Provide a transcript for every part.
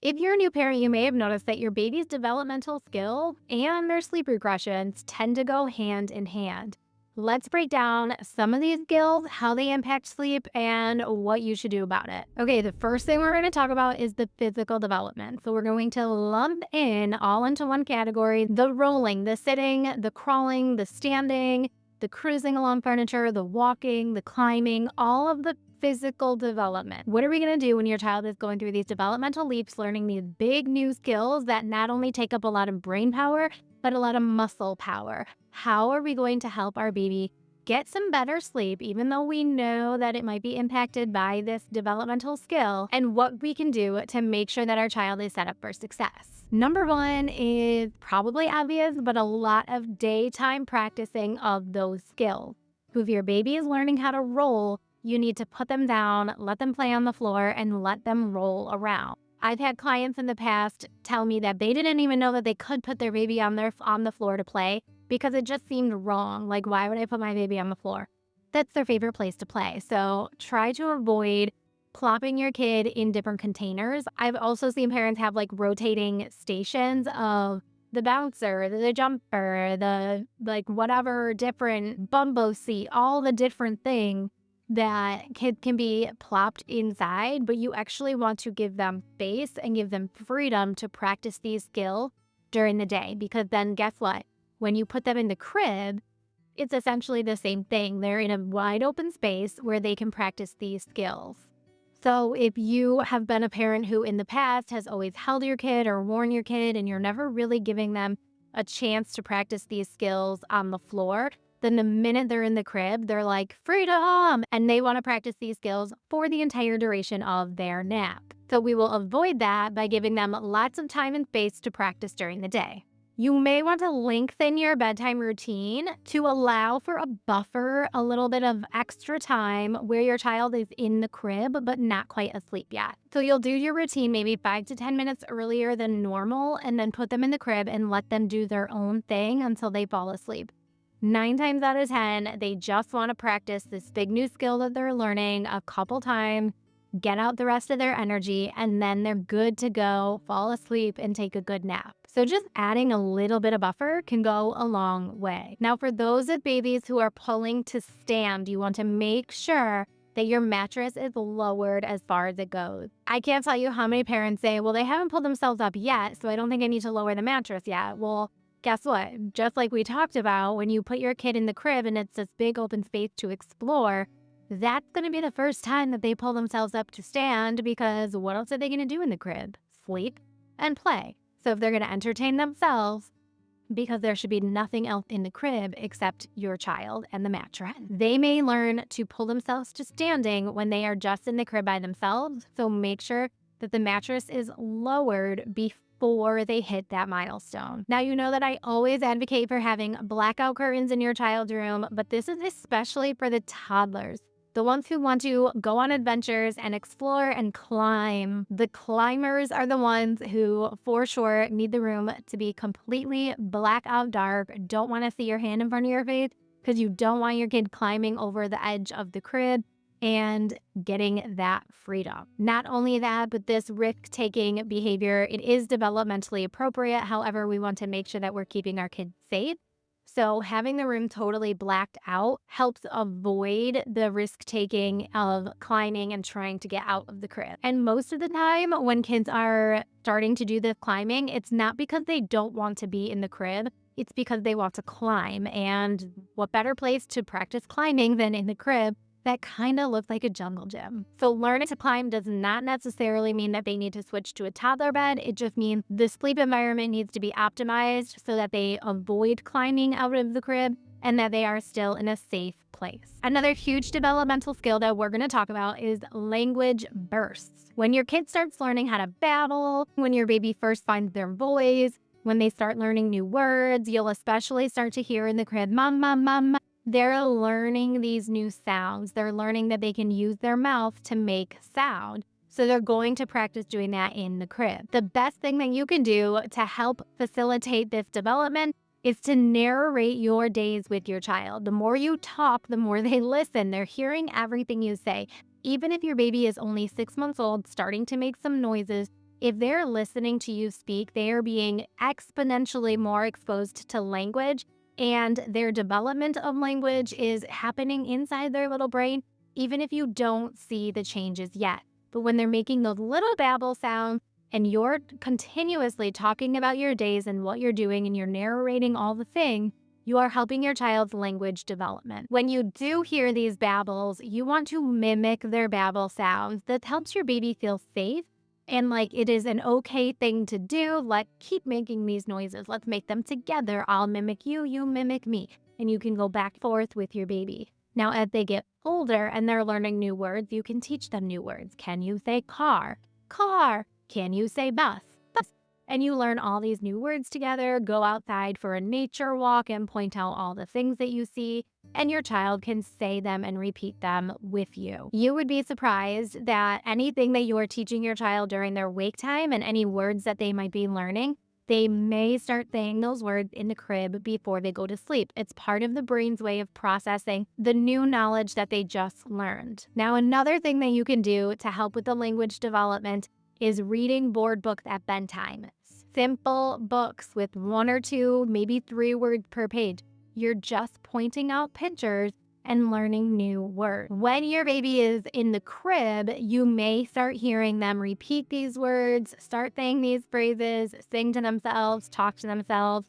If you're a new parent, you may have noticed that your baby's developmental skill and their sleep regressions tend to go hand in hand. Let's break down some of these skills, how they impact sleep, and what you should do about it. Okay, the first thing we're going to talk about is the physical development. So we're going to lump in all into one category: the rolling, the sitting, the crawling, the standing, the cruising along furniture, the walking, the climbing, all of the physical development. What are we going to do when your child is going through these developmental leaps, learning these big new skills that not only take up a lot of brain power, but a lot of muscle power? How are we going to help our baby get some better sleep, even though we know that it might be impacted by this developmental skill, and what we can do to make sure that our child is set up for success? Number one is probably obvious, but a lot of daytime practicing of those skills. So if your baby is learning how to roll, you need to put them down, let them play on the floor, and let them roll around. I've had clients in the past tell me that they didn't even know that they could put their baby on the floor to play because it just seemed wrong. Like, why would I put my baby on the floor? That's their favorite place to play. So try to avoid plopping your kid in different containers. I've also seen parents have like rotating stations of the bouncer, the jumper, the like whatever different bumbo seat, all the different things that kids can be plopped inside, but you actually want to give them space and give them freedom to practice these skills during the day. Because then guess what? When you put them in the crib, it's essentially the same thing. They're in a wide open space where they can practice these skills. So if you have been a parent who in the past has always held your kid or worn your kid and you're never really giving them a chance to practice these skills on the floor, then the minute they're in the crib, they're like, freedom! And they want to practice these skills for the entire duration of their nap. So we will avoid that by giving them lots of time and space to practice during the day. You may want to lengthen your bedtime routine to allow for a buffer, a little bit of extra time where your child is in the crib but not quite asleep yet. So you'll do your routine maybe 5 to 10 minutes earlier than normal and then put them in the crib and let them do their own thing until they fall asleep. 9 times out of 10, they just want to practice this big new skill that they're learning a couple times, get out the rest of their energy, and then they're good to go, fall asleep, and take a good nap. So just adding a little bit of buffer can go a long way. Now, for those of babies who are pulling to stand, you want to make sure that your mattress is lowered as far as it goes. I can't tell you how many parents say, well, they haven't pulled themselves up yet, so I don't think I need to lower the mattress yet. Well, guess what? Just like we talked about, when you put your kid in the crib and it's this big open space to explore, that's going to be the first time that they pull themselves up to stand, because what else are they going to do in the crib? Sleep and play. So if they're going to entertain themselves, because there should be nothing else in the crib except your child and the mattress, they may learn to pull themselves to standing when they are just in the crib by themselves. So make sure that the mattress is lowered before they hit that milestone. Now, you know that I always advocate for having blackout curtains in your child's room, but this is especially for the toddlers, the ones who want to go on adventures and explore and climb. The climbers are the ones who, for sure, need the room to be completely blackout dark, don't want to see your hand in front of your face, because you don't want your kid climbing over the edge of the crib and getting that freedom. Not only that, but this risk-taking behavior, it is developmentally appropriate. However, we want to make sure that we're keeping our kids safe. So having the room totally blacked out helps avoid the risk-taking of climbing and trying to get out of the crib. And most of the time when kids are starting to do this climbing, it's not because they don't want to be in the crib. It's because they want to climb. And what better place to practice climbing than in the crib that kind of looks like a jungle gym? So learning to climb does not necessarily mean that they need to switch to a toddler bed. It just means the sleep environment needs to be optimized so that they avoid climbing out of the crib and that they are still in a safe place. Another huge developmental skill that we're going to talk about is language bursts. When your kid starts learning how to babble, when your baby first finds their voice, when they start learning new words, you'll especially start to hear in the crib, mom, mom, mom. They're learning these new sounds. They're learning that they can use their mouth to make sound. So they're going to practice doing that in the crib. The best thing that you can do to help facilitate this development is to narrate your days with your child. The more you talk, the more they listen. They're hearing everything you say. Even if your baby is only 6 months old, starting to make some noises, If they're listening to you speak, they are being exponentially more exposed to language, and their development of language is happening inside their little brain, even if you don't see the changes yet. But when they're making those little babble sounds and you're continuously talking about your days and what you're doing and you're narrating all the things, you are helping your child's language development. When you do hear these babbles, you want to mimic their babble sounds. That helps your baby feel safe and like it is an okay thing to do. Keep making these noises. Let's make them together. I'll mimic you, you mimic me. And you can go back and forth with your baby. Now, as they get older and they're learning new words, you can teach them new words. Can you say car? Car. Can you say bus? Bus. And you learn all these new words together, go outside for a nature walk and point out all the things that you see, and your child can say them and repeat them with you. You would be surprised that anything that you are teaching your child during their wake time and any words that they might be learning, they may start saying those words in the crib before they go to sleep. It's part of the brain's way of processing the new knowledge that they just learned. Now, another thing that you can do to help with the language development is reading board books at bedtime. Simple books with 1 or 2, maybe 3 words per page. You're just pointing out pictures and learning new words. When your baby is in the crib, you may start hearing them repeat these words, start saying these phrases, sing to themselves, talk to themselves,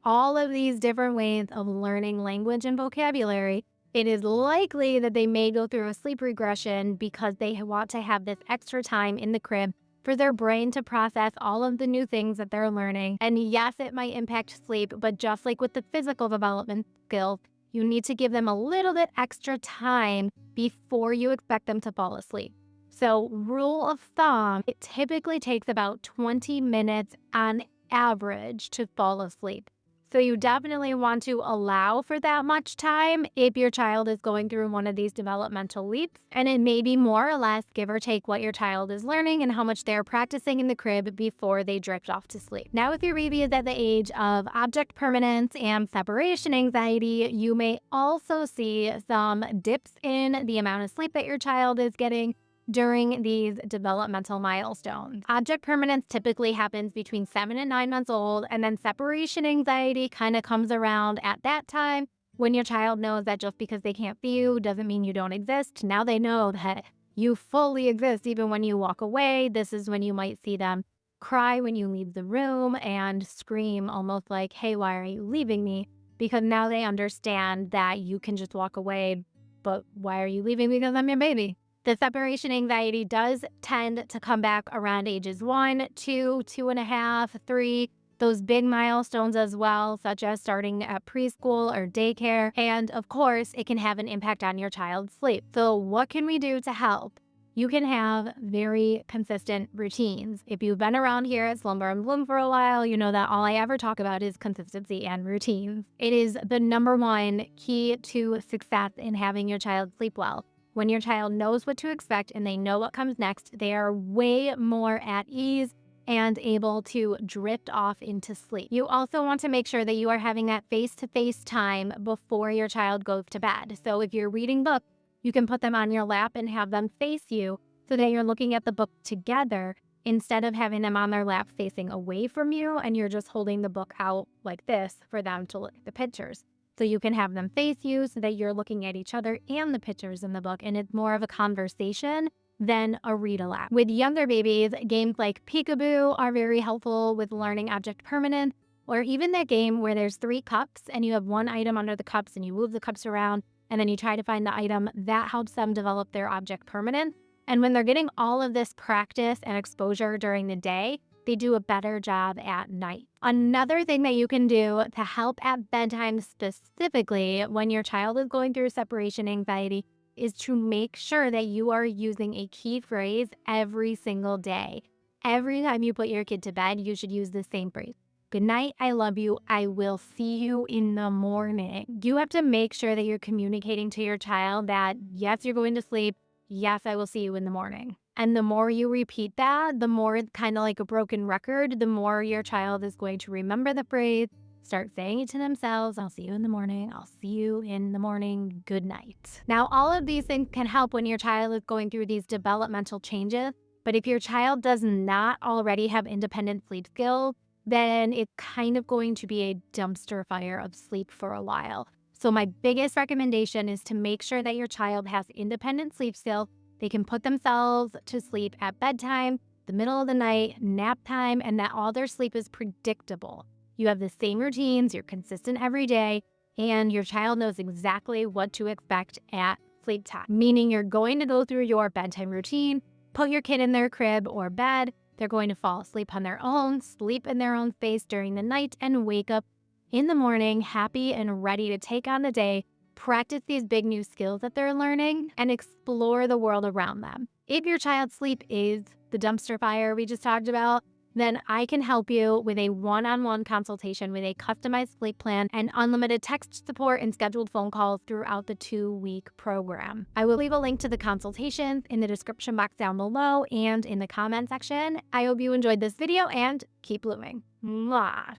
all of these different ways of learning language and vocabulary. It is likely that they may go through a sleep regression because they want to have this extra time in the crib for their brain to process all of the new things that they're learning. And yes, it might impact sleep, but just like with the physical development skills, you need to give them a little bit extra time before you expect them to fall asleep. So rule of thumb, it typically takes about 20 minutes on average to fall asleep. So you definitely want to allow for that much time if your child is going through one of these developmental leaps. And it may be more or less, give or take, what your child is learning and how much they're practicing in the crib before they drift off to sleep. Now, if your baby is at the age of object permanence and separation anxiety, you may also see some dips in the amount of sleep that your child is getting during these developmental milestones. Object permanence typically happens between 7 and 9 months old, and then separation anxiety kind of comes around at that time when your child knows that just because they can't see you doesn't mean you don't exist. Now they know that you fully exist even when you walk away. This is when you might see them cry when you leave the room and scream almost like, hey, why are you leaving me? Because now they understand that you can just walk away, but why are you leaving? Because I'm your baby. The separation anxiety does tend to come back around ages 1, 2, 2.5, 3, those big milestones as well, such as starting at preschool or daycare. And of course, it can have an impact on your child's sleep. So what can we do to help? You can have very consistent routines. If you've been around here at Slumber and Bloom for a while, you know that all I ever talk about is consistency and routines. It is the number one key to success in having your child sleep well. When your child knows what to expect and they know what comes next, they are way more at ease and able to drift off into sleep. You also want to make sure that you are having that face-to-face time before your child goes to bed. So if you're reading books, you can put them on your lap and have them face you so that you're looking at the book together instead of having them on their lap facing away from you and you're just holding the book out like this for them to look at the pictures. So you can have them face you so that you're looking at each other and the pictures in the book, and it's more of a conversation than a read-aloud. With younger babies, games like peekaboo are very helpful with learning object permanence, or even that game where there's 3 cups and you have one item under the cups and you move the cups around and then you try to find the item. That helps them develop their object permanence. And when they're getting all of this practice and exposure during the day, they do a better job at night. Another thing that you can do to help at bedtime specifically when your child is going through separation anxiety is to make sure that you are using a key phrase every single day. Every time you put your kid to bed, you should use the same phrase. Good night, I love you, I will see you in the morning. You have to make sure that you're communicating to your child that yes, you're going to sleep, yes, I will see you in the morning. And the more you repeat that, the more it's kind of like a broken record, the more your child is going to remember the phrase, start saying it to themselves. I'll see you in the morning. I'll see you in the morning. Good night. Now, all of these things can help when your child is going through these developmental changes, But if your child does not already have independent sleep skills, then it's kind of going to be a dumpster fire of sleep for a while. So my biggest recommendation is to make sure that your child has independent sleep skills. They can put themselves to sleep at bedtime, the middle of the night, nap time, and that all their sleep is predictable. You have the same routines, you're consistent every day, and your child knows exactly what to expect at sleep time. Meaning you're going to go through your bedtime routine, put your kid in their crib or bed, they're going to fall asleep on their own, sleep in their own space during the night, and wake up in the morning happy and ready to take on the day, practice these big new skills that they're learning, and explore the world around them. If your child's sleep is the dumpster fire we just talked about, then I can help you with a one-on-one consultation with a customized sleep plan and unlimited text support and scheduled phone calls throughout the 2-week program. I will leave a link to the consultation in the description box down below and in the comment section. I hope you enjoyed this video and keep blooming. Mwah.